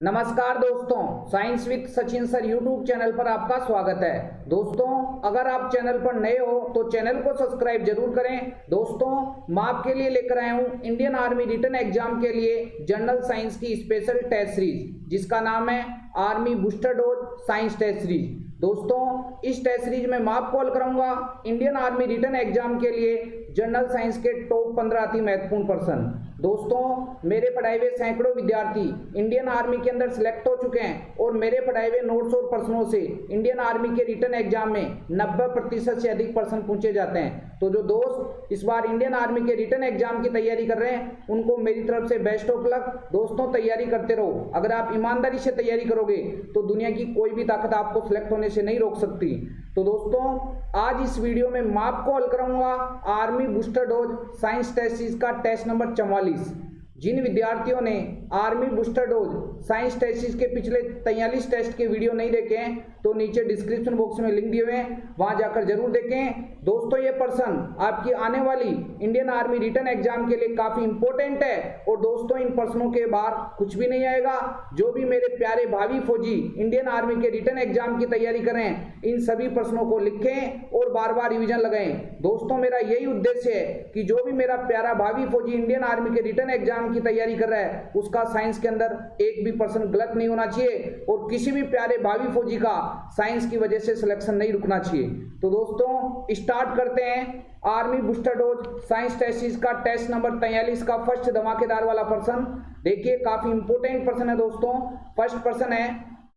नमस्कार दोस्तों, science with Sachin sir YouTube channel पर आपका स्वागत है। दोस्तों, अगर आप चैनल पर नए हो तो चैनल को सब्सक्राइब जरूर करें। दोस्तों, मैं आपके लिए लेकर आया हूं इंडियन आर्मी रिटन एग्जाम के लिए जनरल साइंस की स्पेशल टेस्ट सीरीज, जिसका नाम है army booster dose science test series. दोस्तों, इस टेस्ट सीरीज में मैं आपको कॉल करूंगा इंडियन आर्मी रिटन एग्जाम के लिए जनरल साइंस के टॉप 15 अति महत्वपूर्ण प्रश्न। दोस्तों, मेरे पढ़ाए हुए सैकड़ों विद्यार्थी इंडियन आर्मी के अंदर सिलेक्ट हो चुके हैं और मेरे पढ़ाए हुए नोट्स और प्रश्नों से इंडियन आर्मी के रिटन एग्जाम में 90% से अधिक प्रश्न पूछे जाते हैं। तो जो दोस्त इस बार इंडियन आर्मी के रिटन एग्जाम की तैयारी कर रहे हैं, उनको मेरी तरफ से बेस्ट ऑफ लक। दोस्तों, तैयारी करते रहो। अगर आप ईमानदारी से तैयारी करोगे तो दुनिया की कोई भी ताकत आपको सिलेक्ट होने से नहीं रोक सकती। तो दोस्तों, आज इस वीडियो में मैं आपको हल कराऊंगा army booster dose science test series का टेस्ट नंबर 44। जिन विद्यार्थियों ने army booster dose science test series के पिछले 43 टेस्ट के वीडियो नहीं देखे हैं तो नीचे डिस्क्रिप्शन बॉक्स में लिंक दिए हुए हैं, वहां जाकर जरूर देखें। दोस्तों, ये प्रश्न आपकी आने वाली इंडियन आर्मी रिटन एग्जाम के लिए काफी इंपॉर्टेंट है। और दोस्तों, इन प्रश्नों के बाहर कुछ भी नहीं आएगा। जो भी मेरे प्यारे भावी फौजी इंडियन आर्मी के रिटन एग्जाम की तैयारी करें, इन सभी प्रश्नों को लिखें और बार बार रिविजन लगाएं। दोस्तों, मेरा यही उद्देश्य है कि जो भी मेरा प्यारा भावी फौजी इंडियन आर्मी के रिटन एग्जाम की तैयारी कर रहा है, उसका साइंस के अंदर एक भी प्रश्न गलत नहीं होना चाहिए और किसी भी प्यारे भावी फौजी का साइंस की वजह से सिलेक्शन नहीं रुकना चाहिए। तो दोस्तों, स्टार्ट करते हैं army booster dose science test series का टेस्ट नंबर 43 का फर्स्ट धमाकेदार वाला प्रश्न। देखिए, काफी इंपोर्टेंट प्रश्न है दोस्तों। फर्स्ट प्रश्न है,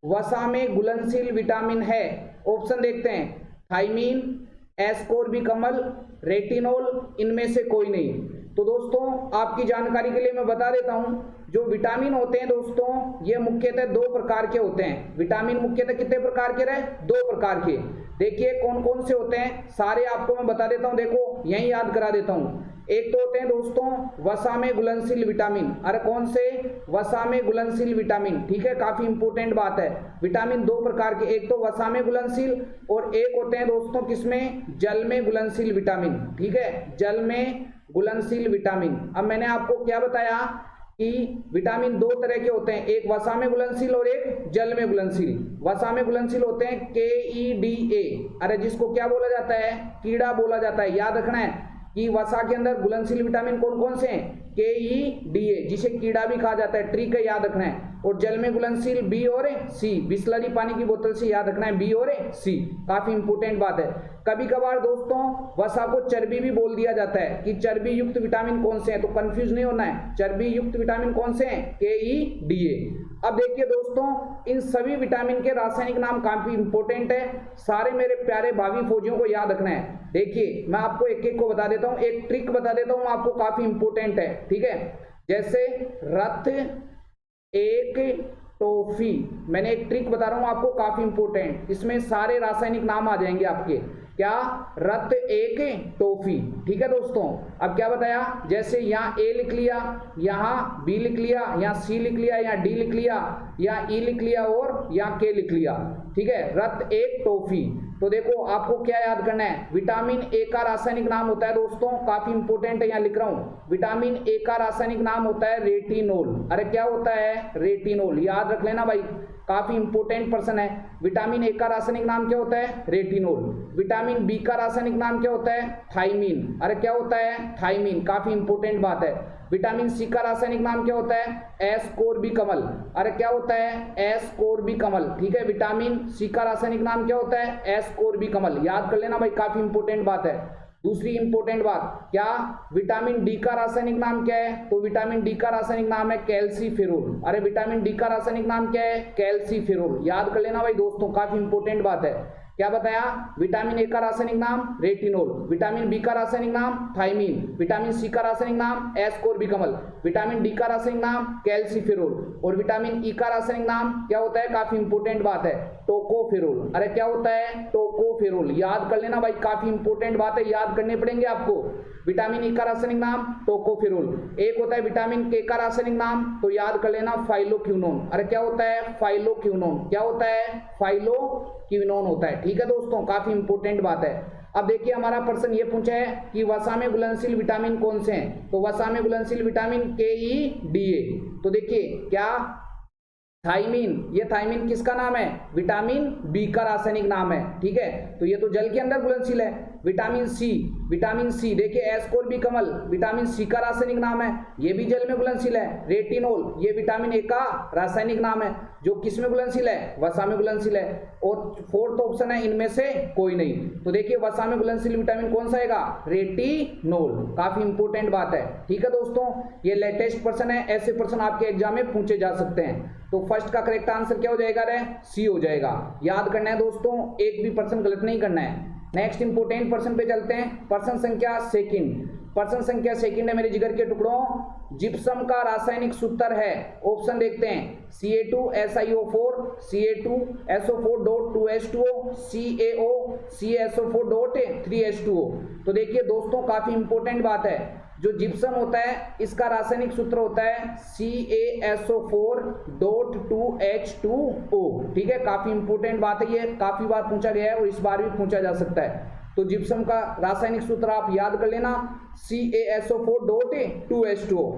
वसा में घुलनशील विटामिन है। ऑप्शन देखते हैं, थायमीन, एस्कोर्बिकमल, रेटिनोल, इनमें से कोई नहीं। तो दोस्तों, आपकी जानकारी के लिए मैं बता देता हूं, जो विटामिन होते हैं दोस्तों, ये मुख्यतः दो प्रकार के होते हैं। विटामिन मुख्यतः कितने प्रकार के रहे? दो प्रकार के। देखिए कौन कौन से होते हैं, सारे आपको मैं बता देता हूं। देखो, यही याद करा देता हूं। एक तो होते हैं दोस्तों वसा में घुलनशील विटामिन। अरे कौन से? वसा में घुलनशील विटामिन। ठीक है, काफी इंपोर्टेंट बात है। विटामिन दो प्रकार के, एक तो वसा में घुलनशील और एक होते हैं दोस्तों किसमें? जल में घुलनशील विटामिन। ठीक है, जल में घुलनशील विटामिन। अब मैंने आपको क्या बताया कि विटामिन दो तरह के होते हैं, एक वसा में घुलनशील और एक जल में घुलनशील। वसा में घुलनशील होते हैं KEDA। अरे जिसको क्या बोला जाता है? कीड़ा बोला जाता है। याद रखना है कि वसा के अंदर घुलनशील विटामिन कौन कौन से हैं? KEDA, जिसे कीड़ा भी कहा जाता है। ट्रिक है, याद रखना है। और जल में घुलनशील B और C। बिस्लरी पानी की बोतल से याद रखना है, B और C। काफी इंपोर्टेंट बात है। कभी कभार दोस्तों वसा को चर्बी भी बोल दिया जाता है कि चर्बी युक्त विटामिन कौन से हैं, तो कंफ्यूज नहीं होना है। चर्बी युक्त विटामिन कौन से हैं? KEDA। अब देखिए दोस्तों, इन सभी विटामिन के रासायनिक नाम काफी इंपोर्टेंट है। सारे मेरे प्यारे भावी फौजियों को याद रखना है। देखिए, मैं आपको एक एक को बता देता हूँ, एक ट्रिक बता देता हूँ आपको, काफी इंपोर्टेंट है। ठीक है, जैसे रथ एक टॉफी, मैंने एक ट्रिक बता रहा हूं आपको, काफी इंपोर्टेंट। इसमें सारे रासायनिक नाम आ जाएंगे आपके। क्या? रत एक टॉफी। ठीक है दोस्तों, अब क्या बताया? जैसे यहाँ A लिख लिया, यहाँ B लिख लिया, यहाँ C लिख लिया, यहाँ D लिख लिया, यहाँ E लिख लिया और यहाँ K लिख लिया। ठीक है, रत एक टॉफी। तो देखो, आपको क्या याद करना है? विटामिन A का रासायनिक नाम होता है दोस्तों, काफी इंपोर्टेंट है, यहाँ लिख रहा हूं। विटामिन A का रासायनिक नाम होता है रेटिनोल। अरे क्या होता है? रेटिनोल। याद रख लेना भाई, काफी इंपोर्टेंट प्रश्न है। विटामिन A का रासायनिक नाम क्या होता है? रेटिनोल। विटामिन B का रासायनिक नाम क्या होता है? थायमीन। अरे क्या होता है? थायमीन। काफी इंपोर्टेंट बात है। विटामिन C का रासायनिक नाम क्या होता है? एस्कोर्बिकमल। अरे क्या होता है? एस्कोर्बिकमल। ठीक है, विटामिन C का रासायनिक नाम क्या होता है? एस्कोर्बिकमल। याद कर लेना भाई, काफी इंपोर्टेंट बात है। दूसरी इंपोर्टेंट बात, क्या? विटामिन D का रासायनिक नाम क्या है? तो विटामिन D का रासायनिक नाम है कैल्सीफेरोल। अरे विटामिन D का रासायनिक नाम क्या है? कैल्सीफेरोल। याद कर लेना भाई दोस्तों, काफी इंपोर्टेंट बात है। क्या बताया? विटामिन A का रासायनिक नाम रेटिनोल, विटामिन B का रासायनिक नाम थायमीन, विटामिन C का रासायनिक नाम एस्कोर्बिकमल, विटामिन D का रासायनिक नाम कैल्सीफेरोल और विटामिन E का रासायनिक नाम क्या होता है? काफी इंपोर्टेंट बात है, टोकोफेरोल। अरे क्या होता है? टोकोफेरोल। याद कर लेना भाई, काफी इंपोर्टेंट बात है, याद करने पड़ेंगे आपको। विटामिन E का रासायनिक नाम टोकोफेरोल। एक होता है विटामिन K का रासायनिक नाम, तो याद कर लेना फाइलोक्विनोन। अरे क्या होता है? फाइलोक्विनोन। क्या होता है? फाइलोक्विनोन होता है। ठीक है दोस्तों, काफी इंपोर्टेंट बात है। अब देखिए, हमारा प्रश्न ये पूछा है कि वसा में घुलनशील विटामिन कौन से हैं? तो वसा में घुलनशील विटामिन KEDA। तो देखिए, क्या थाइमीन, ये थाइमीन किसका नाम है? विटामिन बी का रासायनिक नाम है, ठीक है। तो ये तो जल के अंदर घुलनशील है। विटामिन सी, विटामिन सी देखिए एस्कोर्बिकमल विटामिन सी का रासायनिक नाम है, ये भी जल में घुलनशील है। रेटिनोल, ये विटामिन ए का रासायनिक नाम है, जो किस में घुलनशील है? वसा में घुलनशील है। और फोर्थ ऑप्शन है इनमें से कोई नहीं। तो देखिए वसा में घुलनशील विटामिन कौन सा आएगा? रेटिनोल। काफी इंपोर्टेंट बात है, ठीक है दोस्तों। ये लेटेस्ट प्रश्न है, ऐसे प्रश्न आपके एग्जाम में पूछे जा सकते हैं। तो फर्स्ट का करेक्ट आंसर क्या हो जाएगा रे? सी हो जाएगा। याद करना है दोस्तों, एक भी प्रश्न गलत नहीं करना है। नेक्स्ट इंपोर्टेंट प्रश्न पे चलते हैं। प्रश्न संख्या सेकंड, प्रश्न संख्या सेकंड है मेरे जिगर के टुकड़ों। जिप्सम का रासायनिक सूत्र है, ऑप्शन देखते हैं Ca2SiO4, Ca2SO4.2H2O, CaO, CaSO4.3H2O। तो देखिए दोस्तों काफी इंपोर्टेंट बात है, जो जिप्सम होता है इसका रासायनिक सूत्र होता है CaSO4.2H2O, ठीक है। काफी इंपोर्टेंट बात है, ये काफी बार पूछा गया है और इस बार भी पूछा जा सकता है। तो जिप्सम का रासायनिक सूत्र आप याद कर लेना, CaSO4.2H2O।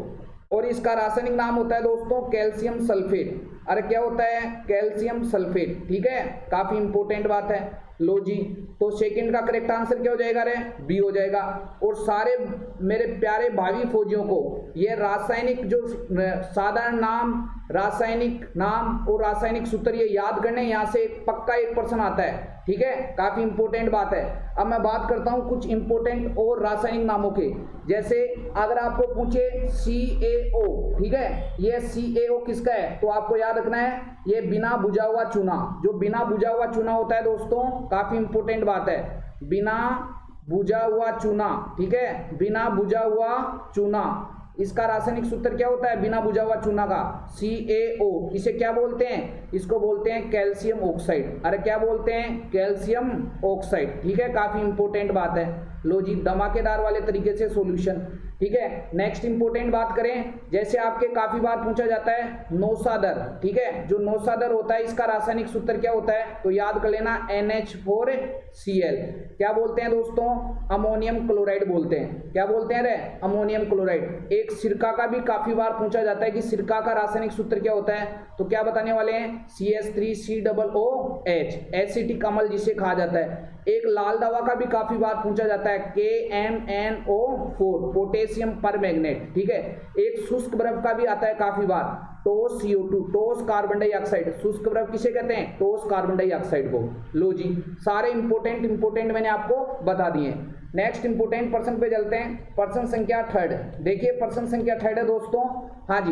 और इसका रासायनिक नाम होता है दोस्तों कैल्शियम सल्फेट। अरे क्या होता है? कैल्शियम सल्फेट, ठीक है। काफी इंपोर्टेंट बात है। लो जी, तो सेकंड का करेक्ट आंसर क्या हो जाएगा रे? बी हो जाएगा। और सारे मेरे प्यारे भावी फौजियों को ये रासायनिक जो साधारण नाम, रासायनिक नाम और रासायनिक सूत्र ये याद करने, यहाँ से पक्का एक प्रश्न आता है, ठीक है। काफी इंपोर्टेंट बात है। अब मैं बात करता हूँ कुछ इंपोर्टेंट और रासायनिक नामों के। जैसे अगर आपको पूछे CaO, ठीक है, ये CaO किसका है? तो आपको याद रखना है ये बिना बुझा हुआ चूना। जो बिना बुझा हुआ चूना होता है दोस्तों, काफी इंपोर्टेंट बात है, बिना बुझा हुआ चूना, ठीक है, बिना बुझा हुआ चूना। इसका रासायनिक सूत्र क्या होता है बिना बुझा हुआ चूना का? CaO। इसे क्या बोलते हैं? इसको बोलते हैं कैल्शियम ऑक्साइड। अरे क्या बोलते हैं? कैल्शियम ऑक्साइड, ठीक है। काफी इंपोर्टेंट बात है। लो जी, धमाकेदार वाले तरीके से सॉल्यूशन, ठीक है। नेक्स्ट इंपोर्टेंट बात करें, जैसे आपके काफी बार पूछा जाता है नौसादर, ठीक है। जो नौसादर होता है इसका रासायनिक सूत्र क्या होता है? तो याद कर लेना NH4Cl। क्या बोलते हैं दोस्तों? अमोनियम क्लोराइड बोलते हैं। क्या बोलते हैं रे? Ammonium chloride. एक सिरका का भी काफी बार पूछा जाता है कि सिरका का रासायनिक सूत्र क्या होता है? तो क्या बताने वाले हैं? CH3COOH, एसिटिक अम्ल जिसे कहा जाता है। एक लाल दवा का भी काफी बार पूछा जाता है KMNO4, पोटेशियम परमैंगनेट, ठीक है। एक शुष्क बर्फ का भी आता है काफी बार, टोस CO2, टोस कार्बन डाइऑक्साइड। शुष्क बर्फ किसे कहते हैं? टोस कार्बन डाइऑक्साइड को। लो जी, सारे इंपोर्टेंट मैंने आपको बता दिए। नेक्स्ट इंपोर्टेंट प्रश्न पे चलते हैं। प्रश्न संख्या थर्ड, देखिए प्रश्न संख्या थर्ड है दोस्तों। हाँ जी,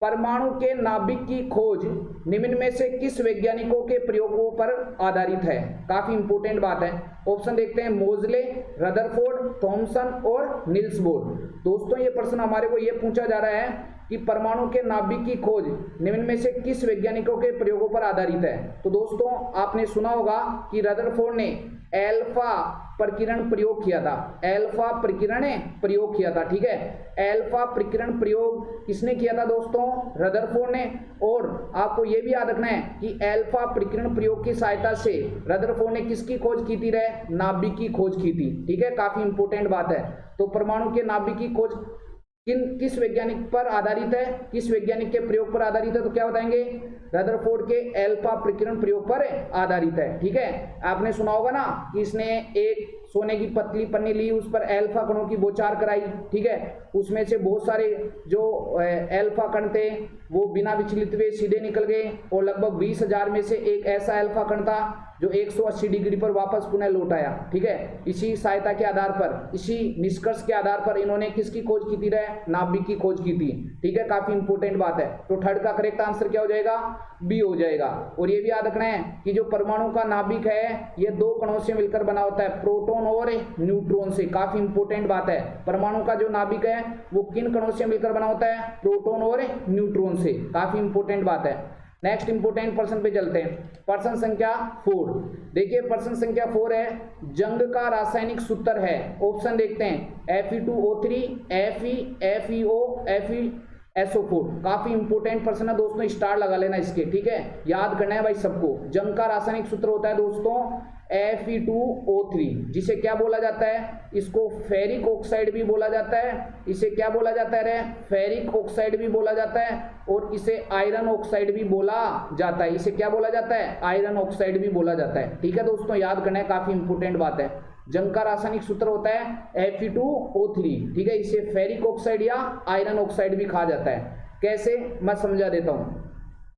परमाणु के नाभिक की खोज निम्न में से किस वैज्ञानिकों के प्रयोगों पर आधारित है? काफी इंपोर्टेंट बात है। ऑप्शन देखते हैं मोजले, रदरफोर्ड, थॉमसन और निल्स बोर। दोस्तों ये प्रश्न हमारे को ये पूछा जा रहा है कि परमाणु के नाभिक की खोज निम्न में से किस वैज्ञानिकों के प्रयोगों पर आधारित है? तो दोस्तों आपने सुना होगा कि रदरफोर्ड ने एल्फा प्रकीर्ण प्रयोग किया था। एल्फा प्रकीर्ण प्रयोग किया था, ठीक है। एल्फा प्रकीर्ण प्रयोग किसने किया था दोस्तों? रदरफोर्ड ने। और आपको यह भी याद रखना है कि एल्फा प्रकीर्ण प्रयोग की सहायता से रदरफोर्ड ने किसकी खोज की थी रे? नाभिक की खोज की थी, ठीक है। काफी इंपोर्टेंट बात है। तो परमाणु के नाभिक की खोज किस वैज्ञानिक पर आधारित है? किस वैज्ञानिक के प्रयोग पर आधारित है? तो क्या बताएंगे? रदरफोर्ड के एल्फा प्रकीर्ण प्रयोग पर आधारित है, ठीक है। आपने सुना होगा ना कि इसने एक सोने की पतली पन्नी ली, उस पर एल्फा कणों की बौछार कराई, ठीक है। उसमें से बहुत सारे जो एल्फा कण थे वो बिना विचलित हुए सीधे निकल गए, और लगभग 20,000 में से एक ऐसा एल्फा कण था जो 180 डिग्री पर वापस पुनः लौट आया, ठीक है। इसी सहायता के आधार पर, इसी निष्कर्ष के आधार पर इन्होंने किसकी खोज की थी? नाभिक की खोज की थी, ठीक है। काफी इंपोर्टेंट बात है। तो थर्ड का करेक्ट आंसर क्या हो जाएगा? बी हो जाएगा। और ये भी याद रखना है कि जो परमाणु का नाभिक है ये दो कणों से मिलकर बना होता है, प्रोटॉन और न्यूट्रॉन से। काफी इंपोर्टेंट बात है। परमाणु का जो नाभिक है वो किन कणों से मिलकर बना होता है? प्रोटॉन और न्यूट्रॉन से। काफी इंपोर्टेंट बात है। नेक्स्ट इंपोर्टेंट प्रश्न पे चलते हैं। प्रश्न संख्या 4, देखिए प्रश्न संख्या 4 है जंग का रासायनिक सूत्र है। ऑप्शन देखते हैं Fe2O3, Fe, FeO, SO4 काफी इंपोर्टेंट पर्सन है दोस्तों, स्टार लगा लेना इसके, ठीक है, याद करना है भाई सबको। जंग का रासायनिक सूत्र होता है दोस्तों Fe2O3, जिसे क्या बोला जाता है, इसको फेरिक ऑक्साइड भी बोला जाता है, इसे क्या बोला जाता है रे, फेरिक ऑक्साइड भी बोला जाता है, और इसे आयरन ऑक्साइड भी बोला जाता है, इसे क्या बोला जाता है, आयरन ऑक्साइड भी बोला जाता है, ठीक है दोस्तों, याद करना है, काफी इंपोर्टेंट बात है। जंग का रासायनिक सूत्र होता है Fe2O3, ठीक है, इसे फेरिक ऑक्साइड या आयरन ऑक्साइड भी कहा जाता है। कैसे, मैं समझा देता हूं।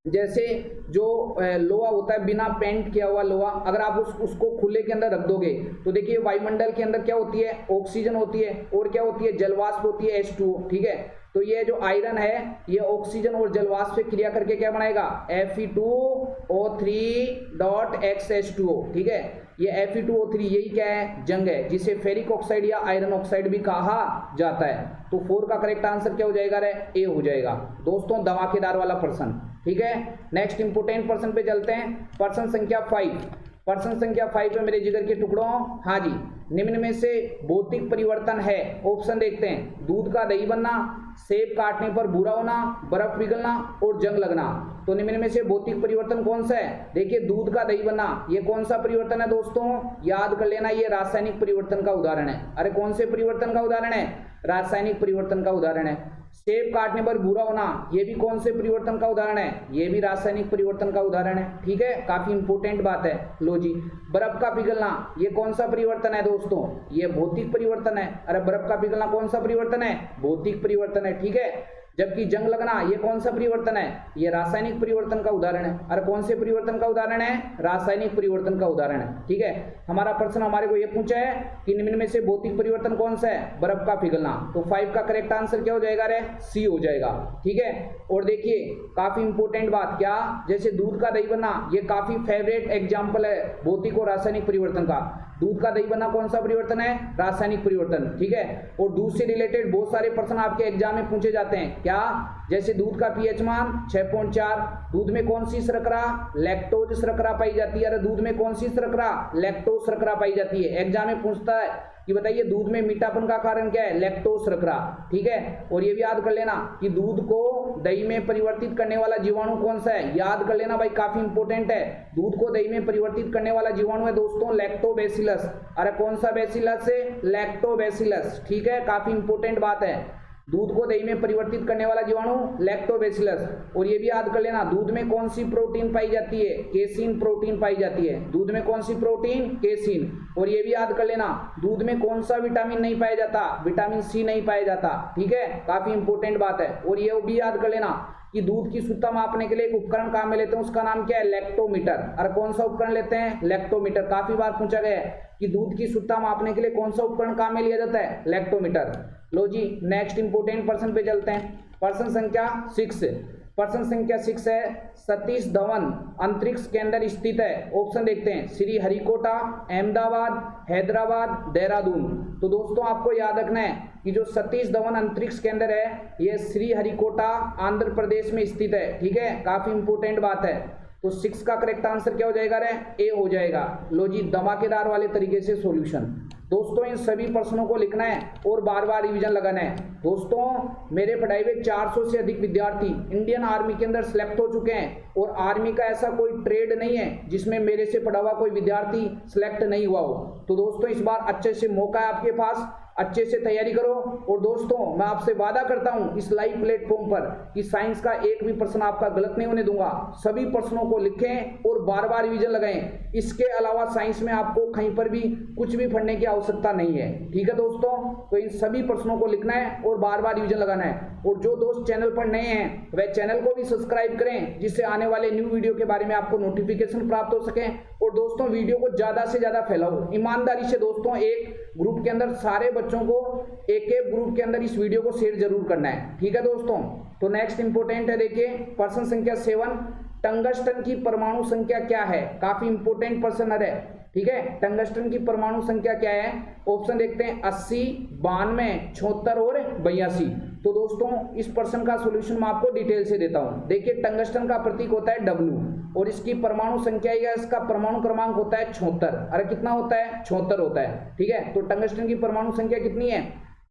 जैसे जो लोहा होता है, बिना पेंट किया हुआ लोहा, अगर आप उसको खुले के अंदर रख दोगे तो देखिए वायुमंडल के अंदर क्या होती है, ऑक्सीजन होती है, और क्या होती है, जलवाष्प होती है H2O, ठीक है। तो ये जो आयरन है ये ऑक्सीजन और जलवाष्प से क्रिया करके क्या बनाएगा, Fe2O3.XH2O, ठीक है। ये Fe2O3 यही क्या है, जंग है, जिसे फेरिक ऑक्साइड या आयरन ऑक्साइड भी कहा जाता है। तो 4 का करेक्ट आंसर क्या हो जाएगा रे, ए हो जाएगा दोस्तों, धमाकेदार वाला पर्सन, ठीक है। नेक्स्ट इंपोर्टेंट पर्सन पे चलते हैं, पर्सन संख्या 5। पर्सन संख्या 5 पे मेरे जिगर के टुकड़ों, हाँ जी, निम्न में से भौतिक परिवर्तन है, ऑप्शन देखते हैं, दूध का दही बनना, सेब काटने पर भूरा होना, बर्फ पिघलना और जंग लगना। तो निम्न में से भौतिक परिवर्तन कौन सा है, देखिए दूध का दही बनना, ये कौन सा परिवर्तन है दोस्तों, याद कर लेना, ये रासायनिक परिवर्तन का उदाहरण है। अरे कौन से परिवर्तन का उदाहरण है, रासायनिक परिवर्तन का उदाहरण है। सेब काटने पर भूरा होना, ये भी कौन से परिवर्तन का उदाहरण है, ये भी रासायनिक परिवर्तन का उदाहरण है, ठीक है, काफी इंपोर्टेंट बात है। लो जी, बर्फ का पिघलना, ये कौन सा परिवर्तन है दोस्तों, ये भौतिक परिवर्तन है। अरे बर्फ का पिघलना कौन सा परिवर्तन है, भौतिक परिवर्तन है, ठीक है। जबकि जंग लगना, ये कौन सा परिवर्तन है, ये रासायनिक परिवर्तन का उदाहरण है। अरे कौन से परिवर्तन का उदाहरण है, रासायनिक परिवर्तन का उदाहरण है, ठीक है। हमारा प्रश्न हमारे को ये पूछा है कि निम्न में से भौतिक परिवर्तन कौन सा है, बर्फ का पिघलना। तो 5 का करेक्ट आंसर क्या हो जाएगा रे, सी हो जाएगा, ठीक है। और देखिए काफी इंपोर्टेंट बात, क्या, जैसे दूध का दही बनना, ये काफी फेवरेट एग्जाम्पल है भौतिक और रासायनिक परिवर्तन का। दूध का दही बनना कौन सा परिवर्तन है, रासायनिक परिवर्तन, ठीक है। और दूध से रिलेटेड बहुत सारे प्रश्न आपके एग्जाम में पूछे जाते हैं, क्या, जैसे दूध का पीएच मान 6.4, दूध में कौन सी शर्करा, लैक्टोज शर्करा पाई जाती है। अरे दूध में कौन सी शर्करा, लैक्टोज शर्करा पाई जाती है। एग्जाम में पूछता है कि बताइए दूध में मीठापन का कारण क्या है, लैक्टोज शर्करा, ठीक है। और ये भी याद कर लेना कि दूध को दही में परिवर्तित करने वाला जीवाणु कौन सा है, याद कर लेना भाई, काफी इंपोर्टेंट है। दूध को दही में परिवर्तित करने वाला जीवाणु है दोस्तों लैक्टोबैसिलस। अरे कौन सा बैसिलस है, लैक्टोबैसिलस, ठीक है, काफी इंपोर्टेंट बात है। दूध को दही में परिवर्तित करने वाला जीवाणु लैक्टोबैसिलस। और ये भी याद कर लेना, दूध में कौन सी प्रोटीन पाई जाती है, केसिन प्रोटीन पाई जाती है। दूध में कौन सी प्रोटीन, केसिन। और ये भी याद कर लेना, दूध में कौन सा विटामिन नहीं पाया जाता, विटामिन सी नहीं पाया जाता, ठीक है, काफी इंपोर्टेंट बात है। और ये भी याद कर लेना कि दूध की शुद्धता मापने के लिए एक उपकरण काम में लेते हैं, उसका नाम क्या है, लैक्टोमीटर। और कौन सा उपकरण लेते हैं, लैक्टोमीटर। काफी बार पूछा गया है कि दूध की शुद्धता मापने के लिए कौन सा उपकरण काम में लिया जाता है, लैक्टोमीटर। लो जी, नेक्स्ट इंपोर्टेंट पर्सन पे चलते हैं, पर्सन संख्या 6। पर्सन संख्या 6 है, सतीश धवन अंतरिक्ष के अंदर स्थित है। ऑप्शन देखते हैं, श्री हरिकोटा, अहमदाबाद, हैदराबाद, देहरादून। तो दोस्तों आपको याद रखना है कि जो सतीश धवन अंतरिक्ष के अंदर है, ये श्री हरिकोटा आंध्र प्रदेश में स्थित है, ठीक है, काफी इंपोर्टेंट बात है। तो 6 का करेक्ट आंसर क्या हो जाएगा रे, ए हो जाएगा। लो जी, धमाकेदार वाले तरीके से सॉल्यूशन। दोस्तों इन सभी प्रश्नों को लिखना है और बार बार रिवीजन लगाना है। दोस्तों मेरे पढ़ाए हुए 400 से अधिक विद्यार्थी इंडियन आर्मी के अंदर सिलेक्ट हो चुके हैं, और आर्मी का ऐसा कोई ट्रेड नहीं है जिसमें मेरे से पढ़ा हुआ कोई विद्यार्थी सिलेक्ट नहीं हुआ हो। तो दोस्तों इस बार अच्छे से मौका है आपके पास, अच्छे से तैयारी करो। और दोस्तों मैं आपसे वादा करता हूं इस लाइव प्लेटफॉर्म पर कि साइंस का एक भी प्रश्न आपका गलत नहीं होने दूंगा। सभी प्रश्नों को लिखें और बार बार रिवीजन लगाएं। इसके अलावा साइंस में आपको कहीं पर भी कुछ भी पढ़ने की आवश्यकता नहीं है, ठीक है दोस्तों। तो इन सभी प्रश्नों को लिखना है और बार बार रिवीजन लगाना है। और जो दोस्त चैनल पर नए हैं वह चैनल को भी सब्सक्राइब करें, जिससे आने वाले न्यू वीडियो के बारे में आपको नोटिफिकेशन प्राप्त हो सके। और दोस्तों वीडियो को ज्यादा से ज्यादा फैलाओ ईमानदारी से। दोस्तों एक ग्रुप के अंदर सारे बच्चों को एक ग्रुप के अंदर इस वीडियो को शेयर जरूर करना है, ठीक है दोस्तों। तो नेक्स्ट इंपोर्टेंट है, देखिए पर्सन संख्या 7, टंगस्टन की परमाणु संख्या क्या है। काफी इंपोर्टेंट पर्सन है, ठीक है। टंगस्टन की परमाणु संख्या क्या है, ऑप्शन देखते हैं 80, 92, 76 और 82। तो दोस्तों इस प्रश्न का सॉल्यूशन मैं आपको डिटेल से देता हूं। देखिए टंगस्टन का प्रतीक होता है W और इसकी परमाणु संख्या या इसका परमाणु क्रमांक होता है 76। अरे कितना होता है, 76 होता है, ठीक है। तो टंगस्टन की परमाणु संख्या कितनी है,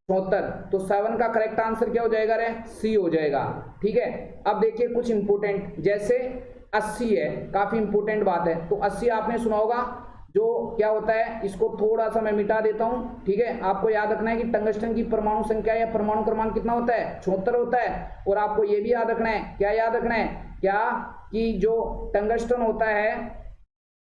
74, तो 7 का करेक्ट आंसर क्या हो जाएगा रे? सी हो जाएगा। ठीक है, अब देखिए कुछ इंपोर्टेंट, जैसे 80 है, काफी इंपोर्टेंट बात है। तो 80 आपने सुना होगा, जो क्या होता है, इसको थोड़ा सा मैं मिटा देता हूं। ठीक है, आपको याद रखना है कि टंगस्टन की परमाणु संख्या या परमाणु क्रमांक कितना होता है? 76 होता है। और आपको यह भी याद रखना है, क्या याद रखना है, क्या कि जो टंगस्टन होता है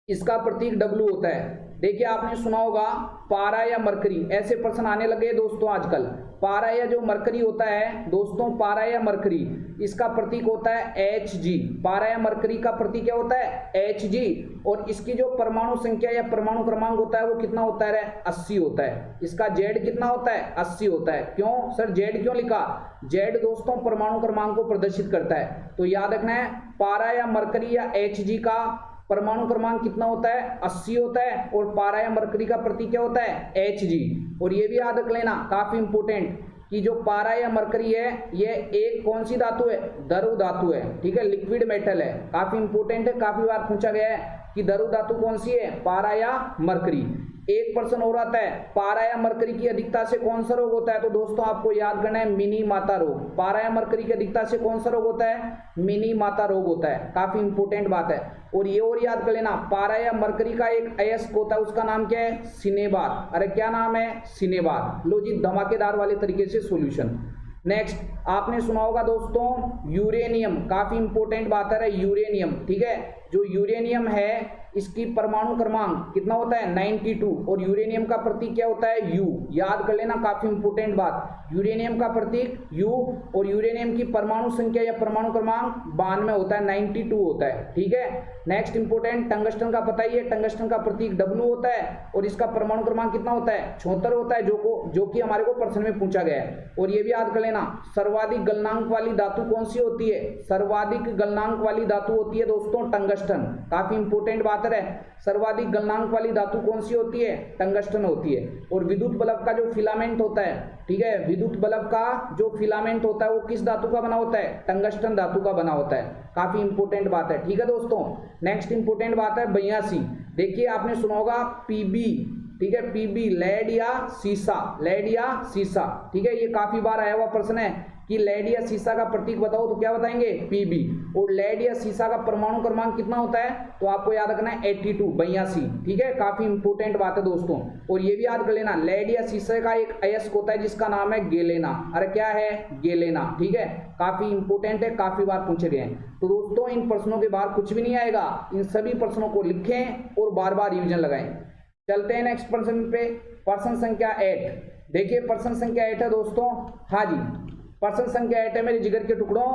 इसका प्रतीक W होता है। देखिए आपने सुना होगा पारा या मरकरी, ऐसे प्रश्न आने लगे दोस्तों आजकल। पारा या जो मरकरी होता है दोस्तों, पारा या मरकरी, इसका प्रतीक होता है Hg। पारा या मरकरी का प्रतीक क्या होता है? Hg। और इसकी जो परमाणु संख्या या परमाणु क्रमांक होता है वो कितना होता है? 80 होता है। इसका Z कितना होता है? 80 होता है। क्यों सर Z क्यों लिखा? Z दोस्तों परमाणु क्रमांक को प्रदर्शित करता है। तो याद रखना है, पारा या मरकरी या Hg का परमाणु क्रमांक कितना होता है? 80 होता है। और पारा या मरकरी का प्रतीक क्या होता है? Hg। और ये भी याद रख लेना, काफी इंपोर्टेंट, कि जो पारा या मरकरी है ये एक कौन सी धातु है? द्रव धातु है। ठीक है, लिक्विड मेटल है। काफी इंपोर्टेंट है, काफी बार पूछा गया है कि द्रव धातु कौन सी है? पारा या मरकरी। एक प्रश्न और आता है, पारा या मरकरी की अधिकता से कौन सा रोग होता है? तो दोस्तों आपको याद करना है मिनी माता रोग। पारा या मरकरी की अधिकता से कौन सा रोग होता है? मिनी माता रोग होता है। काफी इंपोर्टेंट बात है। और ये और याद कर लेना, पारा या मरकरी का एक अयस्क होता है, उसका नाम क्या है? सिनेबार। अरे क्या नाम है? सिनेबार। लो जी, धमाकेदार वाले तरीके से सॉल्यूशन। नेक्स्ट आपने सुना होगा दोस्तों यूरेनियम, काफी इंपोर्टेंट बात है यूरेनियम। ठीक है, जो यूरेनियम है इसकी परमाणु क्रमांक कितना होता है? 92। और यूरेनियम का प्रतीक क्या होता है? U। याद कर लेना, काफी इंपोर्टेंट बात, यूरेनियम का प्रतीक U। और यूरेनियम की परमाणु संख्या या परमाणु क्रमांक 92 होता है, 92 होता है। ठीक है, नेक्स्ट इंपोर्टेंट, टंगस्टन का पता ही है, टंगस्टन का प्रतीक W होता है और इसका परमाणु क्रमांक कितना होता है? 76 होता है, जो कि हमारे को प्रश्न में पूछा गया है। और ये भी याद कर लेना, सर्वाधिक गलनांक वाली धातु कौन सी होती है? सर्वाधिक गलनांक वाली धातु होती है दोस्तों टंगस्टन। काफी इंपोर्टेंट बात है, सर्वाधिक गलनांक वाली धातु कौन सी होती है? टंगस्टन होती है। और विद्युत बल्ब का जो फिलामेंट होता है, ठीक है, विद्युत बल्ब का जो फिलामेंट होता है वो किस धातु का बना होता है? टंगस्टन धातु का बना होता है। काफी इंपोर्टेंट बात है। ठीक है दोस्तों, नेक्स्ट इंपोर्टेंट बात है 82। देखिए आपने सुना होगा Pb। ठीक है, Pb लेड या सीसा, लेड या सीसा। ठीक है, ये काफी बार आया हुआ प्रश्न है कि लेड या सीसा का प्रतीक बताओ, तो क्या बताएंगे? Pb। और लेड या सीसा का परमाणु क्रमांक कितना होता है? तो आपको याद रखना है 82, 82। ठीक है, काफी इंपोर्टेंट बात है दोस्तों। और ये भी याद कर लेना, लेड या सीसा का एक अयस्क होता है जिसका नाम है गेलेना। अरे क्या है? गेलेना। ठीक है, काफी इंपोर्टेंट है, काफी बार पूछे गए हैं। तो दोस्तों इन प्रश्नों के बाहर कुछ भी नहीं आएगा, इन सभी प्रश्नों को लिखें और बार बार रिविजन लगाएं। चलते हैं नेक्स्ट प्रश्न पे, प्रश्न संख्या 8। देखिए प्रश्न संख्या 8 है दोस्तों। हाँ जी, प्रश्न संख्या 8 है मेरे जिगर के टुकड़ों,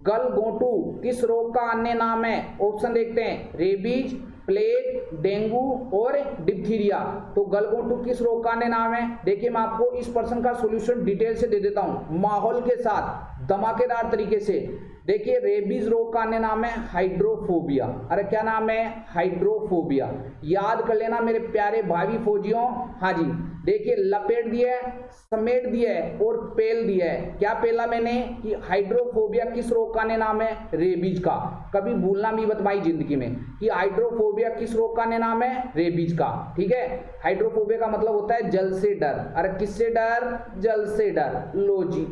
गलघोंटू किस रोग का अन्य नाम है? ऑप्शन देखते हैं, रेबीज, प्लेग, डेंगू और डिप्थीरिया। तो गलघोंटू किस रोग का अन्य नाम है? देखिए मैं आपको इस प्रश्न का सॉल्यूशन डिटेल से दे देता हूं, माहौल के साथ, धमाकेदार तरीके से। देखिए रेबीज रोग का अन्य नाम है हाइड्रोफोबिया। अरे क्या नाम है? हाइड्रोफोबिया। याद कर लेना मेरे प्यारे भावी फौजियों। हाँ जी, देखिए लपेट दिया है, समेट दिया है और पेल दिया है। क्या पेला मैंने? कि हाइड्रोफोबिया किस रोग का अन्य नाम है? रेबीज का। कभी भूलना भी मत भाई जिंदगी में कि हाइड्रोफोबिया किस रोग का अन्य नाम है? रेबीज का। ठीक है, हाइड्रोफोबिया का मतलब होता है जल से डर। अरे किससे डर? जल से डर। लो जी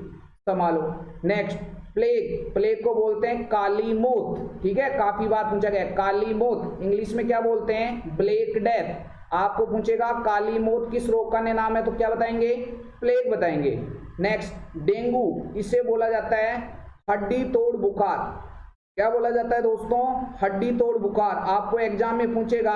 संभालो। नेक्स्ट प्लेग, प्लेग को बोलते हैं काली मौत। ठीक है, काफी बार पूछा गया काली मौत, इंग्लिश में क्या बोलते हैं? Black death. आपको पूछेगा काली मौत किस रोग का नाम है, तो क्या बताएंगे? प्लेग बताएंगे। नेक्स्ट डेंगू, इसे बोला जाता है हड्डी तोड़ बुखार। क्या बोला जाता है दोस्तों? हड्डी तोड़ बुखार। आपको एग्जाम में पूछेगा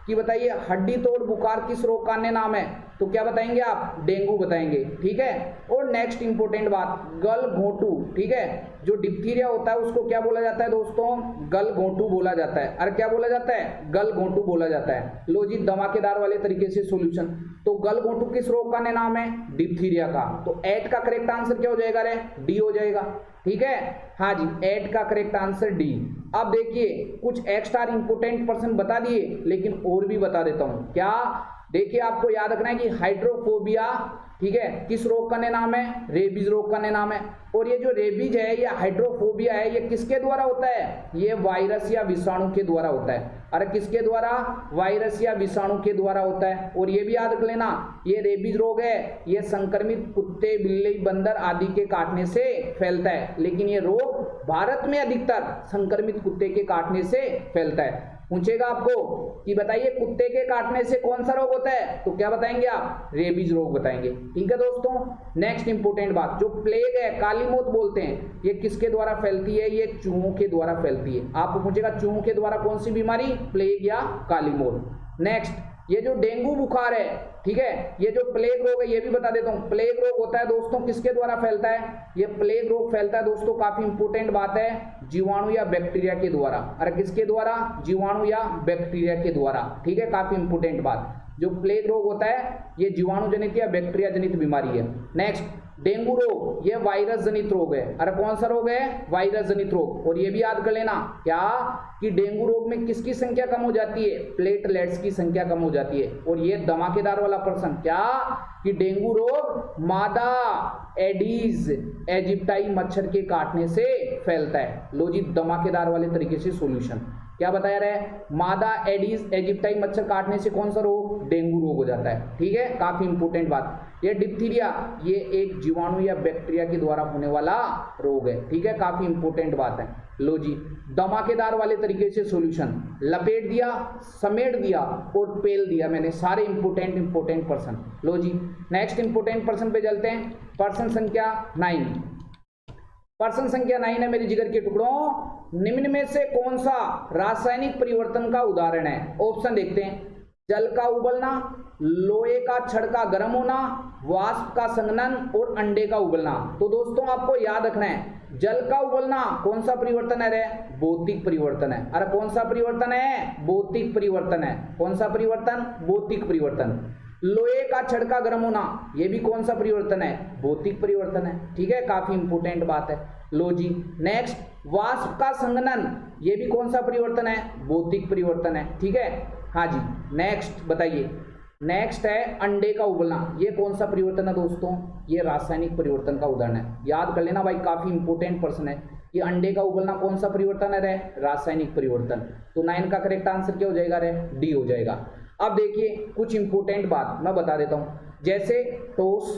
कि बताइए हड्डी तोड़ बुखार किस रोग का अन्य नाम है, तो क्या बताएंगे आप? डेंगू बताएंगे। ठीक है, और नेक्स्ट इंपोर्टेंट बात, गलघोंटू। ठीक है, जो डिप्थीरिया होता है उसको क्या बोला जाता है दोस्तों? गलघोंटू बोला जाता है। अरे क्या बोला जाता है? गलघोंटू बोला जाता है। लो जी धमाकेदार वाले तरीके से सॉल्यूशन। तो गलघोंटू किस रोग का नाम है? डिप्थीरिया का। तो 8 का करेक्ट आंसर क्या हो जाएगा रे? डी हो जाएगा। ठीक है, हाँ जी 8 का करेक्ट आंसर डी। अब देखिए कुछ एक्स्ट्रा इंपोर्टेंट पर्सन बता दिए, लेकिन और भी बता देता हूं। क्या? देखिए आपको याद रखना है कि हाइड्रोफोबिया, ठीक है, किस रोग का नाम है? रेबीज रोग का नाम है। और ये जो रेबीज है या हाइड्रोफोबिया है, ये किसके द्वारा होता है? ये वायरस या विषाणु के द्वारा होता है। अरे किसके द्वारा? वायरस या विषाणु के द्वारा होता है। और ये भी याद रख लेना, ये रेबीज रोग है, ये संक्रमित कुत्ते, बिल्ली, बंदर आदि के काटने से फैलता है। लेकिन ये रोग भारत में अधिकतर संक्रमित कुत्ते के काटने से फैलता है। पूछेगा आपको कि बताइए कुत्ते के काटने से कौन सा रोग होता है, तो क्या बताएंगे आप? रेबीज रोग बताएंगे। ठीक है दोस्तों, नेक्स्ट इंपोर्टेंट बात, जो प्लेग है, काली मौत बोलते हैं, ये किसके द्वारा फैलती है? ये चूहों के द्वारा फैलती है। आपको पूछेगा चूहों के द्वारा कौन सी बीमारी? प्लेग या काली मौत। नेक्स्ट, ये जो डेंगू बुखार है, ठीक है, ये जो प्लेग रोग है, ये भी बता देता हूं। प्लेग रोग होता है दोस्तों किसके द्वारा फैलता है? ये प्लेग रोग फैलता है दोस्तों, काफी इंपोर्टेंट बात है, जीवाणु या बैक्टीरिया के द्वारा। अरे किसके द्वारा? जीवाणु या बैक्टीरिया के द्वारा। ठीक है, काफी इंपोर्टेंट बात। जो प्लेग रोग होता है ये जीवाणु जनित या बैक्टीरिया जनित बीमारी है। नेक्स्ट, डेंगू रोग, ये वायरस जनित रोग है। अरे कौन सा रोग है? वायरस जनित रोग। और ये भी याद कर लेना क्या कि डेंगू रोग में किसकी संख्या कम हो जाती है? प्लेटलेट्स की संख्या कम हो जाती है। और ये धमाकेदार वाला प्रश्न, क्या कि डेंगू रोग मादा एडीज इजिप्टाई मच्छर के काटने से फैलता है। लो जी, धमाकेदार वाले तरीके से सॉल्यूशन क्या बताया रहा है? मादा एडीज इजिप्टाई मच्छर काटने से कौन सा रोग? डेंगू रोग हो जाता है। ठीक है, काफी इंपोर्टेंट बात। ये डिप्थीरिया, ये एक जीवाणु या बैक्टीरिया के द्वारा होने वाला रोग है। ठीक है, काफी इंपोर्टेंट बात है। लो जी, धमाकेदार वाले तरीके से सॉल्यूशन लपेट दिया, समेट दिया और पेल दिया मैंने सारे इंपोर्टेंट पर्सन। लो जी, नेक्स्ट इंपोर्टेंट पर्सन पे चलते हैं। पर्सन संख्या 9। पर्सन संख्या 9 है मेरे जिगर के टुकड़ों, निम्न में से कौन सा रासायनिक परिवर्तन का उदाहरण है? ऑप्शन देखते हैं। जल का उबलना, लोहे का छड़ का गर्म होना, वाष्प का संघनन और अंडे का उबलना। तो दोस्तों आपको याद रखना है, जल का उबलना कौन सा परिवर्तन है रे? भौतिक परिवर्तन है। अरे कौन सा परिवर्तन है? भौतिक परिवर्तन है। कौन सा परिवर्तन? भौतिक परिवर्तन। लोहे का छड़ का गर्म होना, ये भी कौन सा परिवर्तन है? भौतिक परिवर्तन है। ठीक है, काफी इंपोर्टेंट बात है। लो जी, नेक्स्ट, वाष्प का संघनन, ये भी कौन सा परिवर्तन है? भौतिक परिवर्तन है। ठीक है, हाँ जी। नेक्स्ट बताइए, नेक्स्ट है अंडे का उबलना, ये कौन सा परिवर्तन है दोस्तों? ये रासायनिक परिवर्तन का उदाहरण है। याद कर लेना भाई, काफी इंपोर्टेंट प्रश्न है। ये अंडे का उबलना कौन सा परिवर्तन है रे? रासायनिक परिवर्तन। तो 9 का करेक्ट आंसर क्या हो जाएगा रे? डी हो जाएगा। अब देखिए कुछ इंपोर्टेंट बात मैं बता देता हूं, जैसे टोस,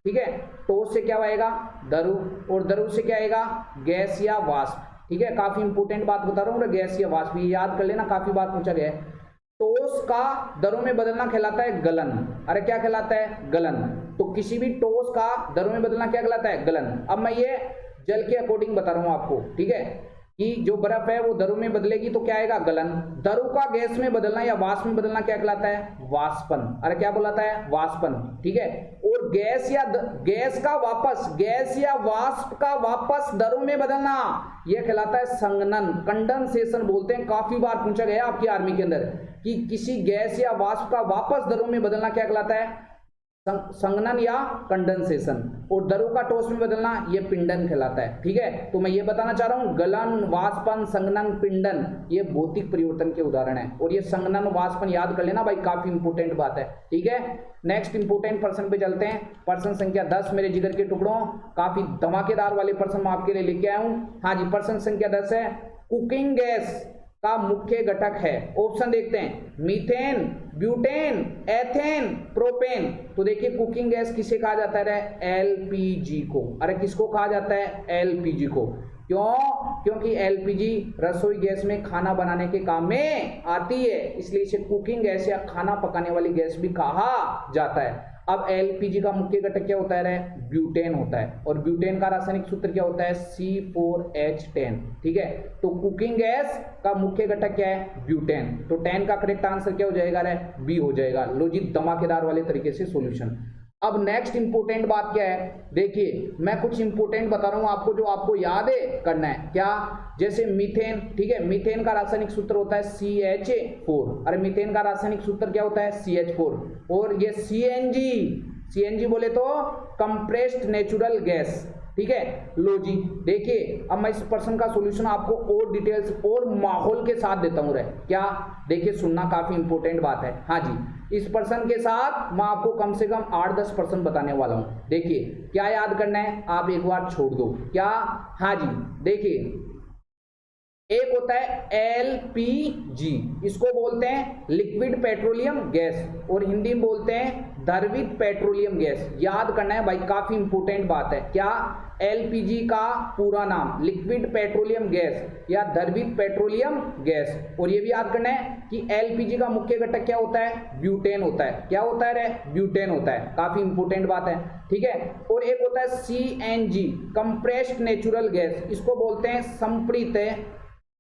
ठीक है, टोस से क्या आएगा? दरु, और दरु से क्या आएगा? गैस या वाष्प। ठीक है, काफी इंपोर्टेंट बात बता रहा हूँ, गैस या वाष्प, ये याद कर लेना, काफी बार पूछा गया है। टोस का दरों में बदलना कहलाता है गलन। अरे क्या कहलाता है? गलन। तो किसी भी टोस का दरों में बदलना क्या कहलाता है? गलन। अब मैं ये जल के अकॉर्डिंग बता रहा हूं आपको, ठीक है, कि जो बर्फ है वो दरों में बदलेगी तो क्या आएगा? गलन। दरों का गैस में बदलना या वाष्प में बदलना क्या कहलाता है? वाष्पन। अरे क्या बोलाता है? वाष्पन। ठीक है, और गैस या गैस का वापस, गैस या वाष्प का वापस दरों में बदलना, यह कहलाता है संघनन, कंडेंसेशन बोलते हैं। काफी बार पूछा गया आपकी आर्मी के अंदर कि किसी गैस या वाष्प का वापस दरों में बदलना क्या कहलाता है? संघनन या कंडेंसेशन। और दरों का टोस में बदलना ये पिंडन कहलाता है। ठीक है, तो मैं ये बताना चाह रहा हूं, गलन, वाष्पन, संघनन, पिंडन, ये भौतिक परिवर्तन के उदाहरण है। और ये संघनन, वाष्पन याद कर लेना भाई, काफी इंपोर्टेंट बात है। ठीक है, नेक्स्ट इंपोर्टेंट पर्सन पे चलते हैं। पर्सन संख्या 10 मेरे जिगर के टुकड़ों, काफी धमाकेदार वाले पर्सन मैं आपके लिए लेके आया हूं। हाँ जी, पर्सन संख्या 10 है, कुकिंग गैस का मुख्य घटक है। ऑप्शन देखते हैं, मीथेन, ब्यूटेन, एथेन, प्रोपेन। तो देखिए कुकिंग गैस किसे कहा जाता है? एलपीजी को। अरे किसको कहा जाता है? एलपीजी को। क्यों? क्योंकि एलपीजी रसोई गैस में खाना बनाने के काम में आती है, इसलिए इसे कुकिंग गैस या खाना पकाने वाली गैस भी कहा जाता है। अब एलपीजी का मुख्य घटक क्या होता है? ब्यूटेन होता है। और ब्यूटेन का रासायनिक सूत्र क्या होता है? C4H10। ठीक है, तो कुकिंग गैस का मुख्य घटक क्या है? ब्यूटेन। तो 10 का करेक्ट आंसर क्या हो जाएगा? बी हो जाएगा। लो जी, धमाकेदार वाले तरीके से सॉल्यूशन। अब नेक्स्ट इंपोर्टेंट बात क्या है? देखिए मैं कुछ इंपोर्टेंट बता रहा हूं आपको, जो आपको याद है करना है। क्या? जैसे मीथेन, ठीक है, मीथेन का रासायनिक सूत्र होता है CH4। अरे मीथेन का रासायनिक सूत्र क्या होता है? CH4। और ये CNG बोले तो कंप्रेस्ड नेचुरल गैस। ठीक है। लो जी देखिए, अब मैं इस प्रश्न का सॉल्यूशन आपको और डिटेल्स और माहौल के साथ देता हूं। क्या देखिए, सुनना काफी इंपॉर्टेंट बात है। हाँ जी, इस प्रश्न के साथ मैं आपको कम से कम 8-10 प्रश्न बताने वाला हूं। देखिए क्या याद करना है, आप एक बार छोड़ दो क्या। हाँ जी देखिए, एक होता है एलपीजी, इसको बोलते हैं लिक्विड पेट्रोलियम गैस, और हिंदी में बोलते हैं द्रवित पेट्रोलियम गैस। याद करना है भाई, काफी इंपोर्टेंट बात है। क्या एलपीजी का पूरा नाम लिक्विड पेट्रोलियम गैस या द्रवित पेट्रोलियम गैस। और ये भी याद करना है कि एलपीजी का मुख्य घटक क्या होता है, ब्यूटेन होता है। क्या होता है रे, ब्यूटेन होता है। काफी इंपोर्टेंट बात है, ठीक है। और एक होता है सीएनजी, कंप्रेस्ड नेचुरल गैस, इसको बोलते हैं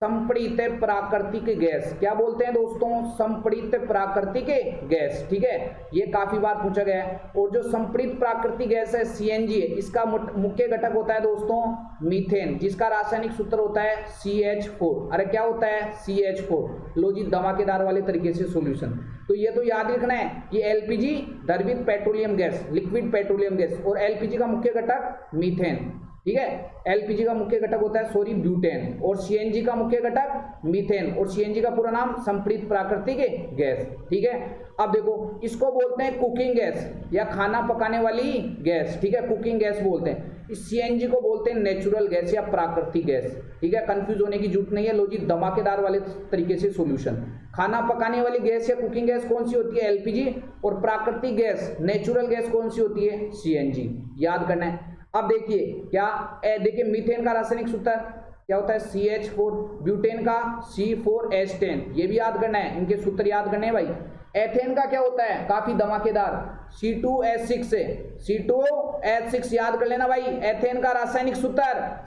संपीड़ित प्राकृतिक गैस। क्या बोलते हैं दोस्तों, संपीड़ित प्राकृतिक गैस, ठीक है। ये काफी बार पूछा गया है। और जो संपीड़ित प्राकृतिक गैस है सीएनजी है, इसका मुख्य घटक होता है दोस्तों मीथेन, जिसका रासायनिक सूत्र होता है CH4। अरे क्या होता है, CH4। लो जी धमाकेदार वाले तरीके से सॉल्यूशन। तो ये तो याद रखना है कि एलपीजी द्रवित petroleum gas, liquid petroleum gas, और एलपीजी का मुख्य घटक मीथेन, ठीक है। एलपीजी का मुख्य घटक होता है ब्यूटेन, और सीएनजी का मुख्य घटक मीथेन, और सीएनजी का पूरा नाम संपीड़ित प्राकृतिक गैस, ठीक है। अब देखो, इसको बोलते हैं कुकिंग गैस या खाना पकाने वाली गैस, ठीक है, कुकिंग गैस बोलते हैं। इस सीएनजी को बोलते हैं नेचुरल गैस या प्राकृतिक गैस, ठीक है। कंफ्यूज होने की जरूरत नहीं है। लो जी धमाकेदार वाले तरीके से सॉल्यूशन। खाना पकाने वाली गैस या कुकिंग गैस कौन सी होती है, एलपीजी, और प्राकृतिक गैस नेचुरल गैस कौन सी होती है, सीएनजी। याद करना है। अब देखिए क्या, देखिए मीथेन का रासायनिक सूत्र क्या होता है, CH4, ब्यूटेन का C4H10, ये भी याद करना है, इनके सूत्र याद करने हैं भाई। एथेन का क्या होता है, काफी धमाकेदार, C2H6 से, C2H6 याद कर लेना भाई। एथेन का रासायनिक सूत्र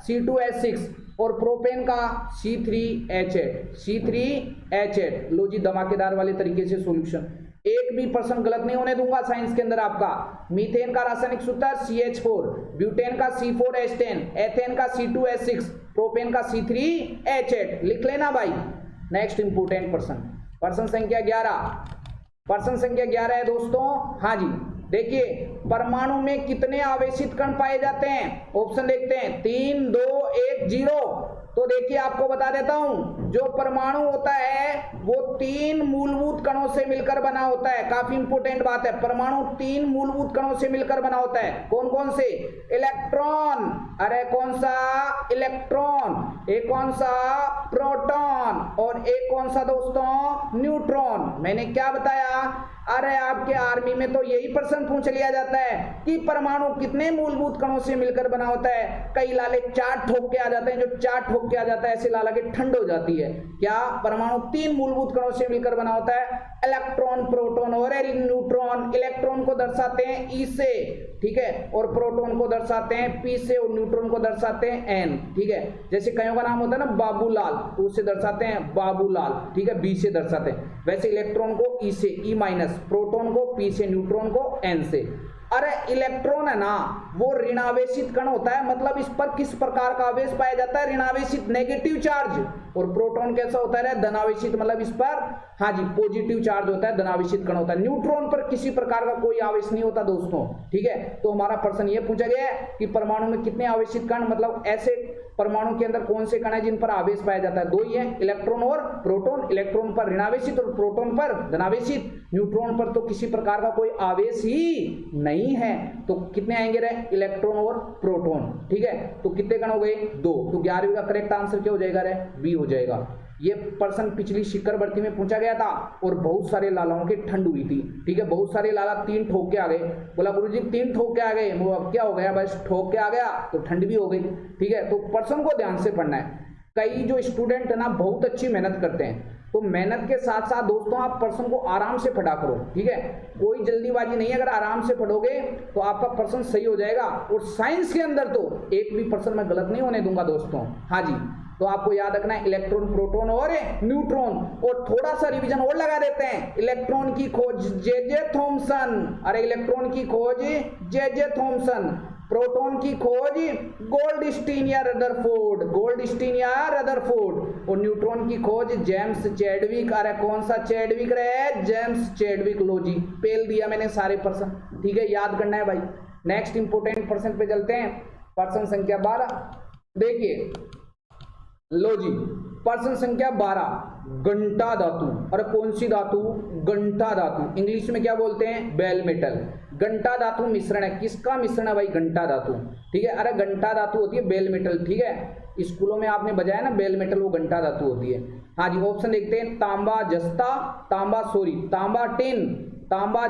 C2H6, और प्रोपेन का C3H8। लो जी धमाकेदार वाले तरीके से सॉल्यूशन। एक भी प्रश्न गलत नहीं होने दूंगा साइंस के अंदर आपका। मीथेन का रासायनिक सूत्र CH4, ब्यूटेन का C4H10, एथेन का C2H6, प्रोपेन का C3H8। लिख लेना भाई। नेक्स्ट इंपोर्टेंट प्रश्न संख्या 11। प्रश्न संख्या 11 है दोस्तों। हाँ जी देखिए, परमाणु में कितने आवेशित कण पाए जाते हैं, ऑप्शन देखते हैं 3, 2, 1, 0। तो देखिए आपको बता देता हूं, जो परमाणु होता है वो 3 मूलभूत कणों से मिलकर बना होता है। काफी इंपोर्टेंट बात है, परमाणु 3 मूलभूत कणों से मिलकर बना होता है। कौन कौन से, इलेक्ट्रॉन, अरे कौन सा इलेक्ट्रॉन, एक कौन सा प्रोटॉन, और एक कौन सा दोस्तों न्यूट्रॉन। मैंने क्या बताया, अरे आपके आर्मी में तो यही प्रश्न पूछ लिया जाता है कि परमाणु कितने मूलभूत कणों से मिलकर बना होता है। कई लाले 4 ठोक के आ जाते हैं, जो 4 ठोक के आ जाता है ऐसे लाला के ठंड हो जाती है। क्या, परमाणु 3 मूलभूत कणों से मिलकर बना होता है, इलेक्ट्रॉन, प्रोटॉन और न्यूट्रॉन। इलेक्ट्रॉन को दर्शाते हैं ई से, ठीक है, और प्रोटॉन को दर्शाते हैं पी से, और न्यूट्रॉन को दर्शाते हैं एन, ठीक है। जैसे कईयों का नाम होता है ना बाबूलाल, तो उससे दर्शाते हैं बाबूलाल, ठीक है, बी से दर्शाते हैं। वैसे इलेक्ट्रॉन को ई से, ई माइनस, प्रोटॉन को पी से, न्यूट्रॉन को एन से। अरे इलेक्ट्रॉन है ना, वो ऋणावेशित कण होता है, मतलब इस पर किस प्रकार का आवेश पाया जाता है, ऋणावेशित, नेगेटिव चार्ज। और प्रोटॉन कैसा होता है, धनावेशित, मतलब इस पर हाँ जी पॉजिटिव चार्ज होता है, धनावेशित कण होता है। न्यूट्रॉन पर किसी प्रकार का कोई आवेश नहीं होता दोस्तों, ठीक है। तो हमारा प्रश्न ये पूछा गया है कि परमाणु में कितने आवेशित कण, मतलब ऐसे परमाणु के अंदर कौन से कण है जिन पर आवेश पाया जाता है, 2 ही है, इलेक्ट्रॉन और प्रोटॉन। इलेक्ट्रॉन पर ऋणावेशित और प्रोटॉन पर धनावेशित। न्यूट्रॉन पर तो किसी प्रकार का कोई आवेश ही नहीं है। तो कितने आएंगे रे, इलेक्ट्रॉन और प्रोटॉन, ठीक है। तो कितने कण हो गए, 2। तो 11वीं का करेक्ट आंसर क्या हो जाएगा रे, बी हो जाएगा। ये प्रश्न पिछली शिखर भर्ती में पूछा गया था, और बहुत सारे लालाओं की ठंड हुई थी, ठीक है। बहुत सारे लाला 3 ठोक के आ गए, बोला गुरुजी 3 ठोक के आ गए, वो अब क्या हो गया, बस ठोक के आ गया तो ठंड भी हो गई, ठीक है। तो प्रश्न को ध्यान से पढ़ना है। कई जो स्टूडेंट है ना बहुत अच्छी मेहनत करते हैं, तो मेहनत के साथ साथ दोस्तों आप प्रश्न को आराम से पढ़ा करो, ठीक है। कोई जल्दीबाजी नहीं है, अगर आराम से पढ़ोगे तो आपका प्रश्न सही हो जाएगा। और साइंस के अंदर तो एक भी प्रश्न मैं गलत नहीं होने दूंगा दोस्तों। हाँ जी, तो आपको याद रखना है इलेक्ट्रॉन, प्रोटॉन और न्यूट्रॉन। और थोड़ा सा रिवीजन और लगा देते हैं, इलेक्ट्रॉन की खोज जे थॉमसन, अरे इलेक्ट्रॉन की खोज जे थॉमसन, प्रोटॉन की खोज गोल्डस्टीन या रदरफोर्ड, गोल्डस्टीन या रदरफोर्ड, और न्यूट्रॉन की खोज जेम्स चैडविक। अरे कौन सा चैडविक रहे, जेम्स चैडविक। लो जी पेल दिया मैंने सारे प्रश्न, ठीक है, याद करना है भाई। नेक्स्ट इंपोर्टेंट प्रश्न पे चलते हैं। प्रश्न संख्या 12 देखिए, लो जी, प्रश्न संख्या 12 घंटा धातु। और कौन सी धातु? घंटा धातु। इंग्लिश में क्या बोलते हैं? Bell metal. घंटा धातु मिश्रण है, किसका मिश्रण है भाई? घंटा धातु, ठीक है। अरे घंटा धातु होती है बेल मेटल, ठीक है। स्कूलों में आपने बजाया ना बेल मेटल, वो घंटा धातु होती है। हाँ जी, ऑप्शन देखते हैं, तांबा जस्ता, तांबा टिन, तांबा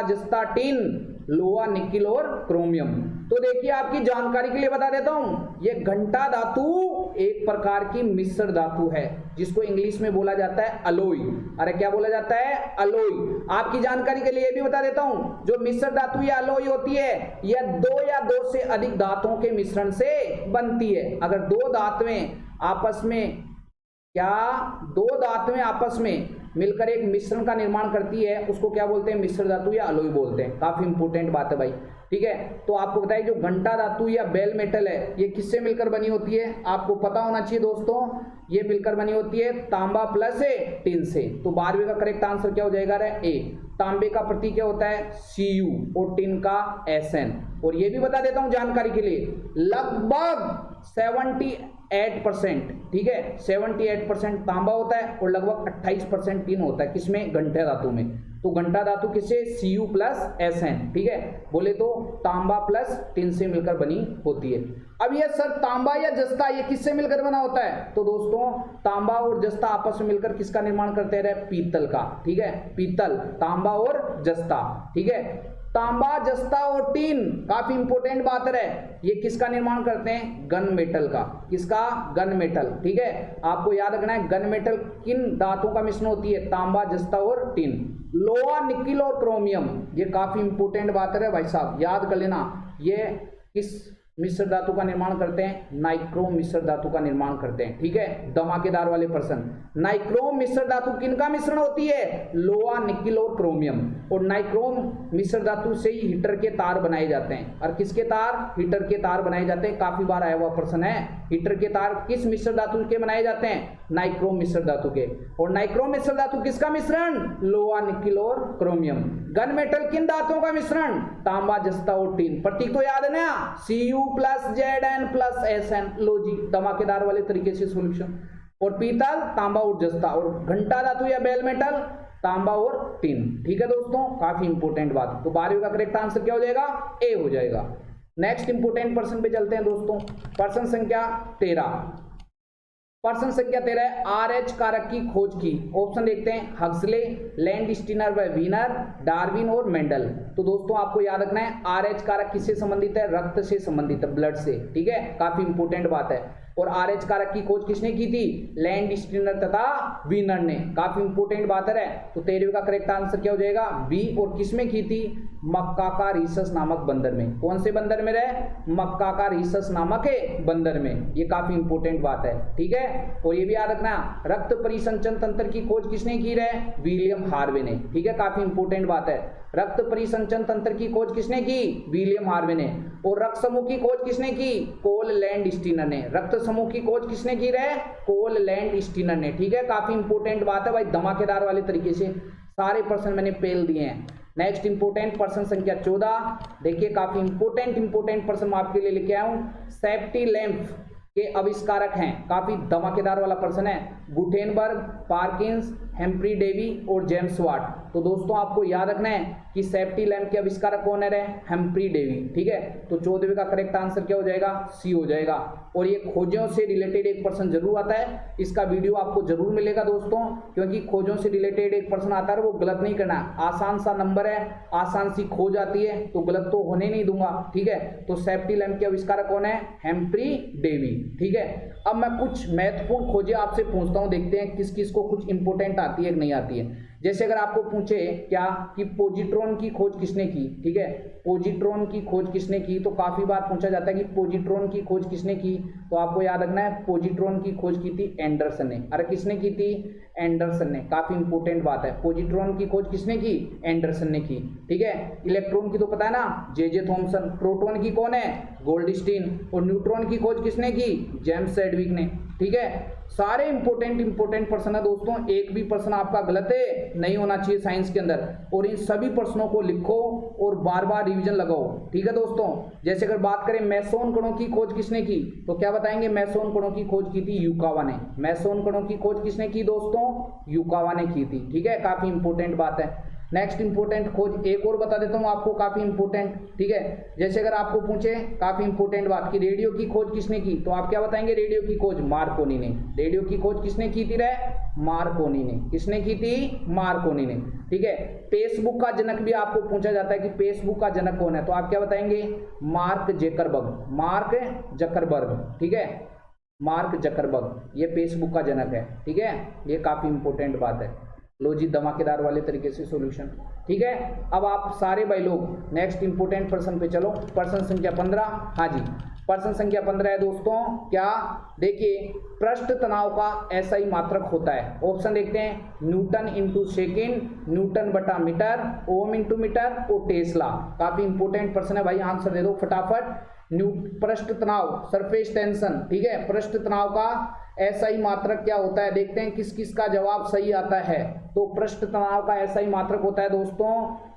जस्ता टिन, लोहा निकिल और क्रोमियम। तो देखिए आपकी जानकारी के लिए बता देता हूं, ये घंटा धातु एक प्रकार की मिश्र धातु है जिसको इंग्लिश में बोला जाता है अलॉय। अरे क्या बोला जाता है? अलॉय। आपकी जानकारी के लिए भी बता देता हूं, जो मिश्र धातु या अलॉय होती है, यह दो या दो से अधिक धातुओं के मिश्रण से बनती है। अगर दो धातुएं आपस में मिलकर एक मिश्रण का निर्माण करती है, उसको क्या बोलते हैं? मिश्र धातु या अलॉय बोलते हैं। काफी इंपोर्टेंट बात है भाई, ठीक है। तो आपको बताइए, जो घंटा धातु या बेल मेटल है, ये किससे मिलकर बनी होती है? आपको पता होना चाहिए दोस्तों, ये मिलकर बनी होती है तांबा प्लस टिन से। तो 12वीं का करेक्ट आंसर क्या हो जाएगा? ए। तांबे का प्रतीक क्या होता है? Cu और टिन का Sn। और ये भी बता देता हूं जानकारी के लिए, लगभग 78%, ठीक है, 78% तांबा होता है और लगभग 28% टिन होता है। किसमें? घंटा धातु में। तो घंटा धातु किससे? Cu प्लस Sn, ठीक है। बोले तो तांबा प्लस टिन से मिलकर बनी होती है। अब ये सर तांबा या जस्ता, ये किससे मिलकर बना होता है? तो दोस्तों तांबा और जस्ता आपस में मिलकर किसका निर्माण करते रहे? पीतल का, ठीक है। पीतल, तांबा और जस्ता, ठीक है। तांबा, जस्ता और टीन, काफी इंपोर्टेंट बात है, ये किसका निर्माण करते हैं? गन मेटल का। किसका? गन मेटल, ठीक है। आपको याद रखना है, गन मेटल किन धातुओं का मिश्रण होती है? तांबा, जस्ता और टीन। लोहा, निकिल और क्रोमियम, ये काफी इंपोर्टेंट बात है भाई साहब, याद कर लेना। ये किस मिश्र धातु का निर्माण करते हैं? नाइक्रोम मिश्र धातु का निर्माण करते हैं, ठीक है। धमाकेदार वाले प्रश्न। नाइक्रोम मिश्र धातु किनका मिश्रण होती है? लोहा, निकिल और क्रोमियम। और नाइक्रोम मिश्र धातु से ही हीटर के तार बनाए जाते हैं। और किसके तार? हीटर के तार बनाए जाते हैं। काफी बार आया हुआ प्रश्न है, हीटर के तार किस मिश्र धातु के बनाए जाते हैं? नाइक्रोम मिश्र धातु के। और नाइक्रोम मिश्र धातु किसका मिश्रण? लोहा, निकिल और क्रोमियम। गन मेटल किन धातुओं का मिश्रण? तांबा, जस्ता और टीन। प्रतीक तो याद है ना, Cu plus Zn plus Sn। लो जी, धमाकेदार वाले तरीके से सॉल्यूशन। और पीतल, तांबा और जस्ता। और घंटा धातु या बेल मेटल, तांबा और टीन, ठीक है दोस्तों। काफी इंपोर्टेंट बात। तो 12वीं का करेक्ट आंसर क्या हो जाएगा? ए हो जाएगा। नेक्स्ट इंपोर्टेंट प्रश्न पे चलते हैं दोस्तों। प्रश्न संख्या 13 है, RH कारक की खोज की। ऑप्शन देखते हैं, हक्सले, लैंडस्टीनर व वीनर, डार्विन और मेंडल। तो दोस्तों आपको याद रखना है, RH कारक किससे संबंधित है? रक्त से संबंधित है, ब्लड से, ठीक है। काफी इंपोर्टेंट बात है। और RH कारक की खोज किसने की थी? लैंडस्टीनर तथा वीनर ने। काफी इंपोर्टेंट बात है। तो 13वीं का करेक्ट आंसर क्या हो जाएगा? बी। और किसमें की थी? मक्काकारीसस नामक बंदर में। कौन से बंदर में रहे? मक्काकारीसस नामक बंदर में। ये काफी इंपोर्टेंट बात है, ठीक है। और ये भी याद रखना, रक्त परिसंचन तंत्र की खोज किसने की रहे? विलियम हार्वे ने, ठीक है। काफी इंपोर्टेंट बात है। रक्त परिसंचन तंत्र की खोज किसने की? विलियम हार्वे ने। और रक्त समूह की खोज किसने की? कोल लैंडस्टीनर ने। रक्त समूह की खोज किसने की रहे? कोल लैंडस्टीनर ने, ठीक है। काफी इंपोर्टेंट बात है भाई, धमाकेदार वाले तरीके से सारे प्रश्न मैंने पेल दिए हैं। नेक्स्ट इंपोर्टेंट प्रश्न संख्या 14 देखिए, काफी इंपोर्टेंट प्रश्न मैं आपके लिए लेके आया हूं। सेफ्टी लैंप के आविष्कारक हैं, काफी धमाकेदार वाला प्रश्न है। गुटेनबर्ग, पार्किंस, हेम्फ्री डेवी और जेम्स वाट। तो दोस्तों आपको याद रखना है कि सेफ्टी लैंप के आविष्कारक कौन है? हेम्फ्री डेवी, ठीक है। तो 14वीं का करेक्ट आंसर क्या हो जाएगा? सी हो जाएगा। और ये खोजों से रिलेटेड एक प्रश्न जरूर आता है, इसका वीडियो आपको जरूर मिलेगा दोस्तों, क्योंकि खोजों से रिलेटेड एक प्रश्न आता है, वो गलत नहीं करना। आसान सा नंबर है, आसान सी खोज आती है, तो गलत तो होने नहीं दूंगा, ठीक है। तो सेफ्टी लैंप के आविष्कारक कौन है? हेम्फ्री डेवी, ठीक है। अब मैं कुछ महत्वपूर्ण खोजें आपसे पूछता हूं, देखते हैं किस किस को कुछ इंपोर्टेंट आती है कि नहीं आती है। जैसे अगर आपको पूछे क्या कि पोजिट्रॉन की खोज किसने की, ठीक है। पोजिट्रॉन की खोज किसने की, तो काफी बार पूछा जाता है कि पोजिट्रॉन की खोज किसने की। तो आपको याद रखना है, पोजिट्रॉन की खोज की थी एंडरसन ने। अरे किसने की थी? एंडरसन ने। काफी इंपोर्टेंट बात है, पोजिट्रॉन की खोज किसने की? एंडरसन ने की, ठीक है। इलेक्ट्रॉन की तो पता है ना, जे थॉमसन। प्रोटॉन की कौन है? गोल्डस्टीन। और न्यूट्रॉन की खोज किसने की? जेम्स चैडविक ने, ठीक है। सारे इंपोर्टेंट प्रश्न है दोस्तों, एक भी प्रश्न आपका गलत है नहीं होना चाहिए साइंस के अंदर। और इन सभी प्रश्नों को लिखो और बार बार रिवीजन लगाओ, ठीक है दोस्तों। जैसे अगर बात करें मैसोन कणों की खोज किसने की, तो क्या बताएंगे, मैसोन कणों की खोज की थी युकावा ने। मैसोन कणों की खोज किसने की दोस्तों, युकावा ने की थी, ठीक है, काफी इंपोर्टेंट बात है। नेक्स्ट इंपोर्टेंट खोज एक और बता देता हूं आपको, काफी इंपोर्टेंट, ठीक है। जैसे अगर आपको पूछे काफी इंपोर्टेंट बात कि रेडियो की खोज किसने की, तो आप क्या बताएंगे, रेडियो की खोज मार्कोनी ने। रेडियो की खोज किसने की थी रे, मार्कोनी ने। किसने की थी, मार्कोनी ने, ठीक है। फेसबुक का जनक भी आपको पूछा जाता है कि फेसबुक का जनक कौन है, तो आप क्या बताएंगे, मार्क जकरबर्ग। मार्क जकरबर्ग, ठीक है, मार्क जकरबर्ग ये फेसबुक का जनक है, ठीक है। ये काफी इंपोर्टेंट बात है। लो जी, धमाकेदार वाले तरीके से सॉल्यूशन, ठीक है। अब आप सारे भाई लोग नेक्स्ट इंपोर्टेंट प्रश्न पे चलो। प्रश्न संख्या 15, हाँ जी, प्रश्न संख्या 15 है दोस्तों, क्या, देखिए, पृष्ठ तनाव का एसआई मात्रक होता है। ऑप्शन देखते हैं, न्यूटन इंटू सेकेंड, न्यूटन बटा मीटर, ओम इंटू मीटर और टेस्ला। काफी इंपोर्टेंट प्रश्न है भाई, आंसर दे दो फटाफट। पृष्ठ तनाव, सरफेस टेंशन, ठीक है, पृष्ठ तनाव का एसआई मात्रक क्या होता है, देखते हैं किस किस का जवाब सही आता है। तो पृष्ठ तनाव का एसआई मात्रक होता है दोस्तों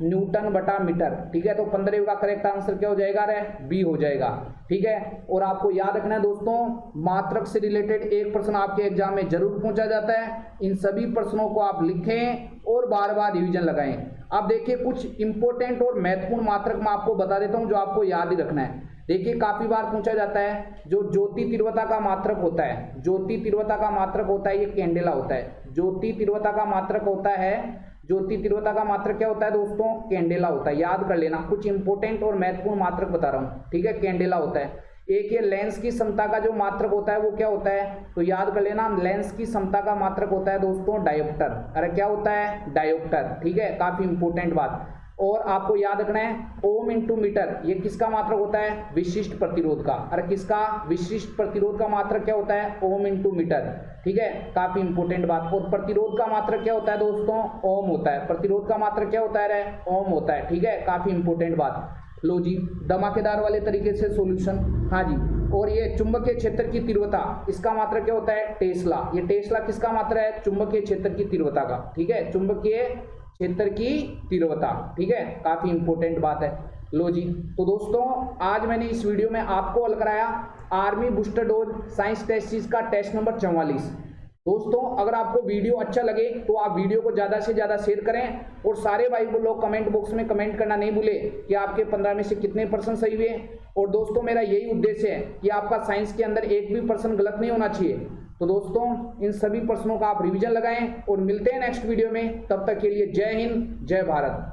न्यूटन बटा मीटर, ठीक है। तो 15 का करेक्ट आंसर क्या हो जाएगा रे, बी हो जाएगा, ठीक है। और आपको याद रखना है दोस्तों, मात्रक से रिलेटेड एक प्रश्न आपके एग्जाम में जरूर पूछा जाता है। इन सभी प्रश्नों को आप लिखें और बार बार रिवीजन लगाएं। अब देखिए, कुछ इंपोर्टेंट और महत्वपूर्ण मात्रक मैं आपको बता देता हूं जो आपको याद ही रखना है। देखिए, काफी बार पूछा जाता है, जो ज्योति तीव्रता का मात्रक होता है, ज्योति तीव्रता का मात्रक होता है, ये कैंडेला होता है। ज्योति तीव्रता का मात्रक होता है, ज्योति तीव्रता का मात्रक क्या होता है दोस्तों, कैंडेला होता है। याद कर लेना, कुछ इंपोर्टेंट और महत्वपूर्ण मात्रक बता रहा हूं, ठीक है, कैंडेला होता है। एक ये लेंस की क्षमता का जो मात्रक होता है वो क्या होता है, तो याद कर लेना, लेंस की क्षमता का मात्रक होता है दोस्तों डायोप्टर। अरे क्या होता है, डायोप्टर, ठीक है, काफी इंपोर्टेंट बात। और आपको याद रखना है, ओम इंटू मीटर ये किसका मात्रक होता है, विशिष्ट प्रतिरोध का। अरे किसका, विशिष्ट प्रतिरोध का मात्रक क्या होता है, ओम इंटू मीटर, ठीक है, काफी इंपोर्टेंट बात। और प्रतिरोध का मात्रक क्या होता है दोस्तों, ओम होता है। प्रतिरोध का मात्रक क्या होता है रे, ओम होता है, ठीक है, काफी इंपोर्टेंट बात। लो जी, धमाकेदार वाले तरीके से सॉल्यूशन, हाँ जी। और ये चुंबकीय क्षेत्र की तीव्रता, इसका मात्रक क्या होता है, टेस्ला। ये टेस्ला किसका मात्रक है, चुंबकीय क्षेत्र की तीव्रता का, ठीक है, चुंबकीय क्षेत्र की तीव्रता, ठीक है, काफी इंपोर्टेंट बात है। लो जी, तो दोस्तों आज मैंने इस वीडियो में आपको हल कराया army booster dose science test series का टेस्ट नंबर 44। दोस्तों अगर आपको वीडियो अच्छा लगे तो आप वीडियो को ज़्यादा से ज़्यादा शेयर करें और सारे भाई वो लोग कमेंट बॉक्स में कमेंट करना नहीं भूले कि आपके 15 में से कितने % सही हुए। और दोस्तों मेरा यही उद्देश्य है कि आपका साइंस के अंदर एक भी % गलत नहीं होना चाहिए। तो दोस्तों इन सभी प्रश्नों का आप रिवीजन लगाएं और मिलते हैं नेक्स्ट वीडियो में। तब तक के लिए जय हिंद, जय भारत।